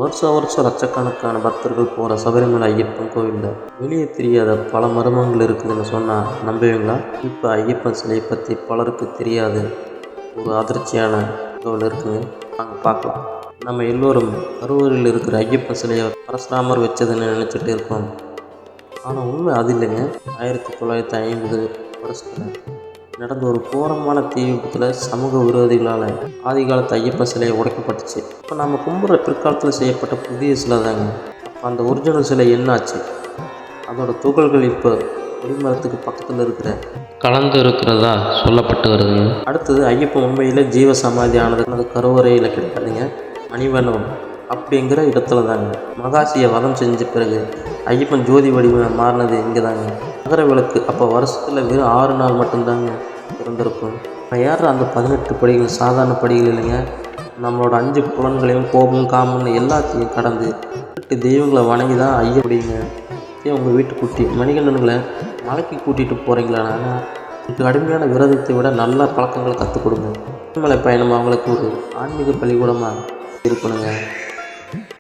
வருஷம் வருஷம் லட்சக்கணக்கான பக்தர்கள் போகிற சபரிமலை ஐயப்பன் கோவிலில் வெளியே தெரியாத பல மர்மங்கள் இருக்குதுன்னு சொன்னால் நம்புவீங்களா? இப்போ ஐயப்பன் சிலையை பற்றி பலருக்கு தெரியாது ஒரு அதிர்ச்சியான தகவல் இருக்குங்க. நாங்கள் பார்க்கலாம். நம்ம எல்லோரும் கரூரில் இருக்கிற ஐயப்பன் சிலையை பரசுராமர் வச்சதுன்னு நினச்சிட்டு இருக்கோம். ஆனால் உண்மை அது இல்லைங்க. 1950 வருஷத்தில் நடந்த ஒரு கோரமான தீ விபத்தில் சமூக விரோதிகளால் ஆதிகாலத்து ஐயப்பன் சிலையை உடைக்கப்பட்டுச்சு. இப்போ நம்ம கும்புற பிற்காலத்தில் செய்யப்பட்ட புதிய சிலை தாங்க. அப்போ அந்த ஒரிஜினல் சிலை என்னாச்சு? அதோட துகள்கள் இப்போ கொடிமரத்துக்கு பக்கத்தில் கலந்து இருக்கிறதா சொல்லப்பட்டு வருதுங்க. அடுத்தது, ஐயப்பன் உண்மையில் ஜீவ சமாதி ஆனது கருவறையில் கிடைக்காதுங்க, மணிவனம் அப்படிங்கிற இடத்துல தாங்க. மகாசியை வதம் செஞ்ச பிறகு ஐயப்பன் ஜோதி வடிவம் மாறினது இங்கே தாங்க. நகர விளக்கு அப்போ வருஷத்தில் வெறும் 6 நாள் மட்டும்தாங்க இருந்திருக்கும். ஏற அந்த 18 படிகள் சாதாரண படிகள் இல்லைங்க. நம்மளோட 5 புலன்களையும் கோபம் காமம்னு எல்லாத்தையும் கடந்து 8 தெய்வங்களை வணங்கி தான் ஐயப்படிங்க. உங்கள் வீட்டுக்குட்டி மணிகண்டன்களை மலைக்கு கூட்டிகிட்டு போகிறீங்களா? உங்களுக்கு கடுமையான விரதத்தை விட நல்ல பழக்கங்களை கற்றுக் கொடுங்க. மலை பயணம் அவங்களுக்கு ஒரு ஆன்மீக பள்ளிக்கூடமாக இருக்கணுங்க.